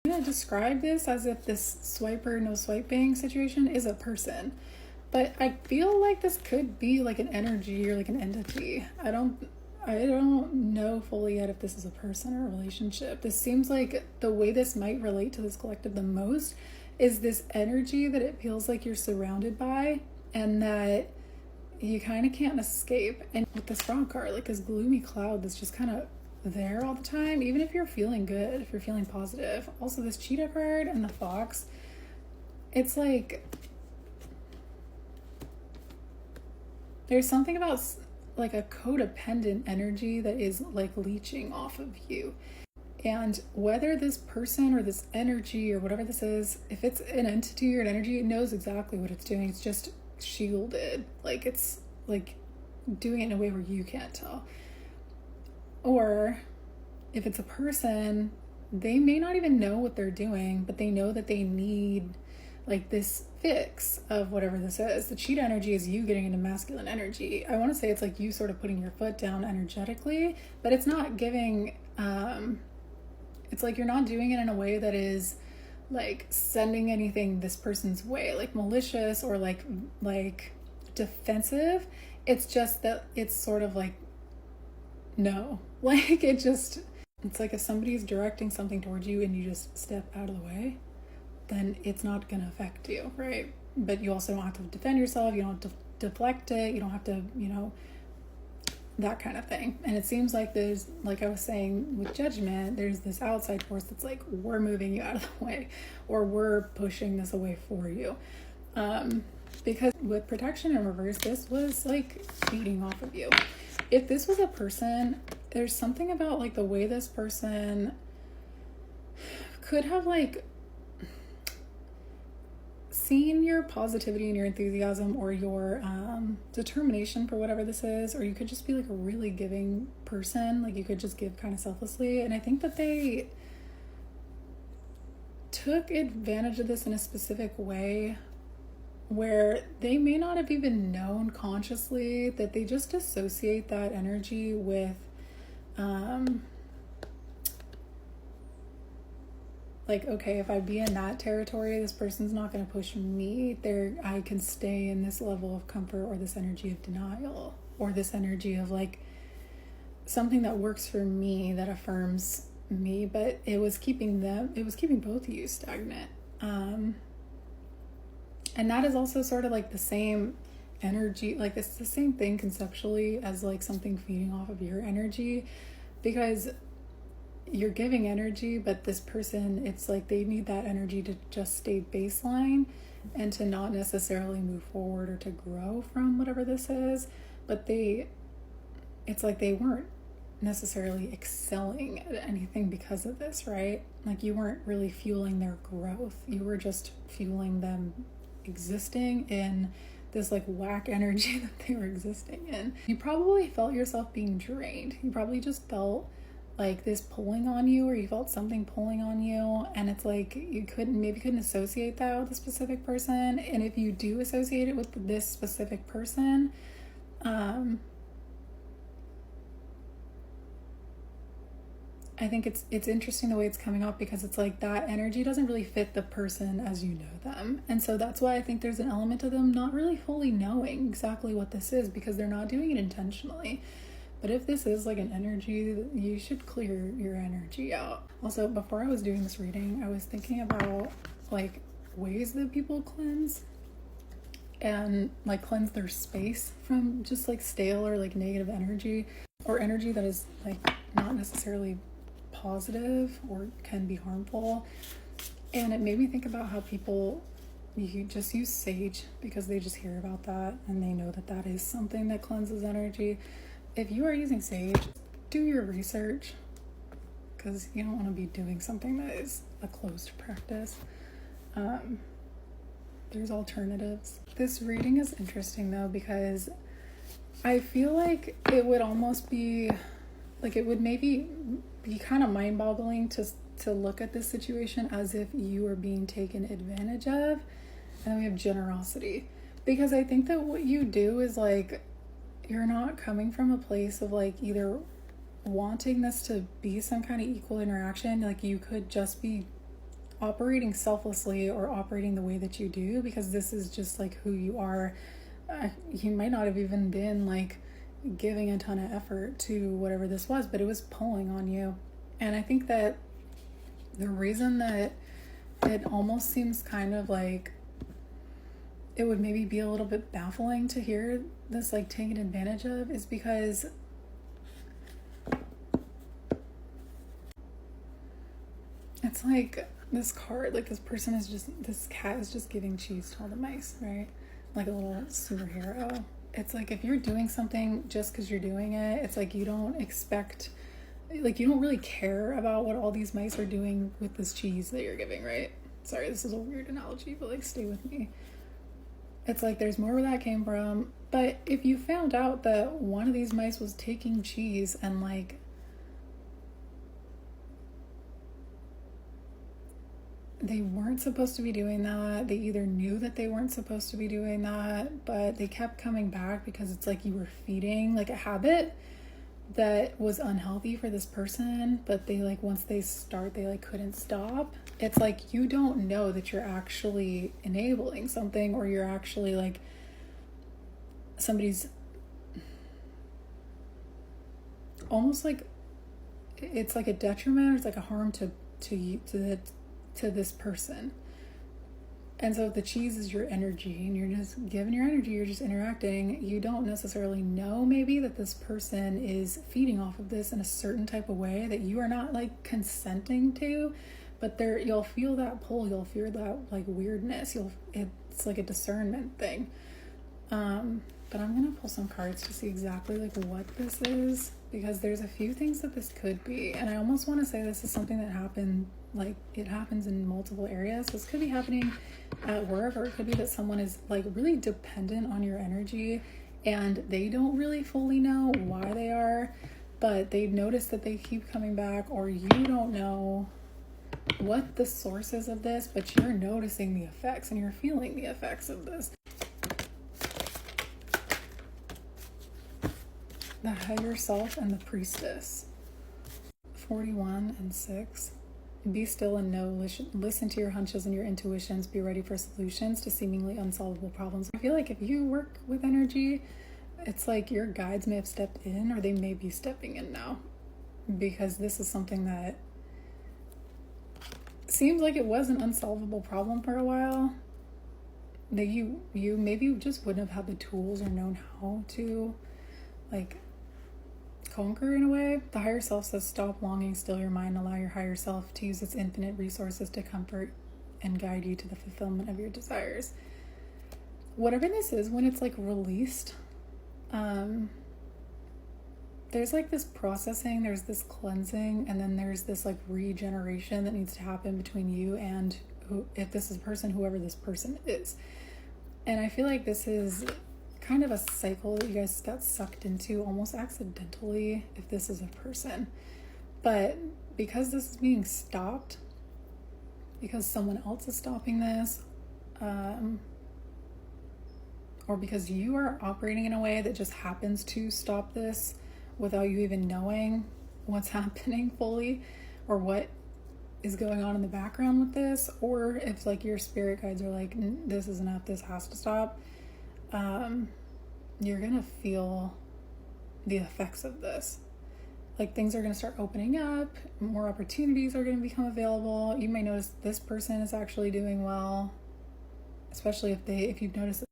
I'm going to describe this as if this swiper no swiping situation is a person, but I feel like this could be like an energy or like an entity. I don't know fully yet if this is a person or a relationship. This seems like the way this might relate to this collective the most is this energy that it feels like you're surrounded by and that you kind of can't escape. And with this frog card, like this gloomy cloud that's just kind of there all the time, even if you're feeling good, if you're feeling positive. Also this cheetah card and the fox, it's like there's something about like a codependent energy that is like leeching off of you. And whether this person or this energy or whatever this is, if it's an entity or an energy, it knows exactly what it's doing. It's just shielded. Like it's like doing it in a way where you can't tell. Or if it's a person, they may not even know what they're doing, but they know that they need like this fix of whatever this is. The cheetah energy is you getting into masculine energy. I want to say it's like you sort of putting your foot down energetically, but it's not giving, it's like you're not doing it in a way that is like sending anything this person's way, like malicious or like defensive. It's just that it's sort of like, no, like it's like if somebody's directing something towards you and you just step out of the way, then it's not going to affect you, right? But you also don't have to defend yourself. You don't have to deflect it. You don't have to, that kind of thing. And it seems like there's, like I was saying with judgment, there's this outside force that's like, we're moving you out of the way, or we're pushing this away for you. Because with protection in reverse, this was like feeding off of you. If this was a person, there's something about like the way this person could have like seen your positivity and your enthusiasm or your determination for whatever this is, or you could just be like a really giving person. Like you could just give kind of selflessly. And I think that they took advantage of this in a specific way where they may not have even known consciously that they just associate that energy with like, okay, if I be in that territory, this person's not going to push me there. I can stay in this level of comfort, or this energy of denial, or this energy of like something that works for me, that affirms me. But it was keeping both of you stagnant. And that is also sort of like the same energy, like it's the same thing conceptually as like something feeding off of your energy, because you're giving energy, but this person, it's like they need that energy to just stay baseline and to not necessarily move forward or to grow from whatever this is. But it's like they weren't necessarily excelling at anything because of this, right? Like you weren't really fueling their growth. You were just fueling them existing in this like whack energy that they were existing in. You probably felt yourself being drained. You probably just felt like this pulling on you, or you felt something pulling on you, and it's like you couldn't associate that with a specific person. And if you do associate it with this specific person, I think it's interesting the way it's coming up, because it's like that energy doesn't really fit the person as you know them. And so that's why I think there's an element of them not really fully knowing exactly what this is, because they're not doing it intentionally. But if this is like an energy, you should clear your energy out. Also, before I was doing this reading, I was thinking about like ways that people cleanse and like cleanse their space from just like stale or like negative energy, or energy that is like not necessarily positive or can be harmful. And it made me think about how people, you just use sage because they just hear about that and they know that that is something that cleanses energy. If you are using sage, do your research, because you don't want to be doing something that is a closed practice. There's alternatives. This reading is interesting though, because I feel like it would almost be like, it would maybe be kind of mind-boggling to look at this situation as if you are being taken advantage of. And then we have generosity, because I think that what you do is like, you're not coming from a place of like either wanting this to be some kind of equal interaction. Like you could just be operating selflessly or operating the way that you do, because this is just like who you are. You might not have even been like giving a ton of effort to whatever this was, but it was pulling on you. And I think that the reason that it almost seems kind of like it would maybe be a little bit baffling to hear this like taken advantage of is because it's like this card, like this cat is just giving cheese to all the mice, right? Like a little superhero. It's like if you're doing something just because you're doing it, it's like you don't expect, like you don't really care about what all these mice are doing with this cheese that you're giving, right? Sorry, this is a weird analogy, but like stay with me. It's like there's more where that came from. But if you found out that one of these mice was taking cheese and like they weren't supposed to be doing that, they either knew that they weren't supposed to be doing that, but they kept coming back because it's like you were feeding like a habit that was unhealthy for this person, but they like once they start they like couldn't stop. It's like you don't know that you're actually enabling something, or you're actually like somebody's almost like it's like a detriment, or it's like a harm to this person. And so if the cheese is your energy and you're just giving your energy, you're just interacting, you don't necessarily know maybe that this person is feeding off of this in a certain type of way that you are not like consenting to, but you'll feel that pull, you'll feel that like weirdness, it's like a discernment thing. But I'm gonna pull some cards to see exactly like what this is, because there's a few things that this could be, and I almost want to say this is something that happened, like it happens in multiple areas. This could be happening at work, or it could be that someone is like really dependent on your energy and they don't really fully know why they are, but they notice that they keep coming back, or you don't know what the source is of this, but you're noticing the effects and you're feeling the effects of this. The higher self and the priestess. 41 and 6. Be still and know, listen to your hunches and your intuitions, be ready for solutions to seemingly unsolvable problems. I feel like if you work with energy, it's like your guides may have stepped in, or they may be stepping in now, because this is something that seems like it was an unsolvable problem for a while, that you maybe just wouldn't have had the tools or known how to like conquer in a way. The higher self says stop longing, still your mind, allow your higher self to use its infinite resources to comfort and guide you to the fulfillment of your desires. Whatever this is, when it's like released, there's like this processing, there's this cleansing, and then there's this like regeneration that needs to happen between you and if this is a person, whoever this person is. And I feel like this is kind of a cycle that you guys got sucked into almost accidentally if this is a person. But because this is being stopped, because someone else is stopping this, or because you are operating in a way that just happens to stop this without you even knowing what's happening fully, or what is going on in the background with this, or if like your spirit guides are like, this is enough, this has to stop, you're gonna feel the effects of this. Like things are gonna start opening up, more opportunities are gonna become available. You may notice this person is actually doing well, especially if you've noticed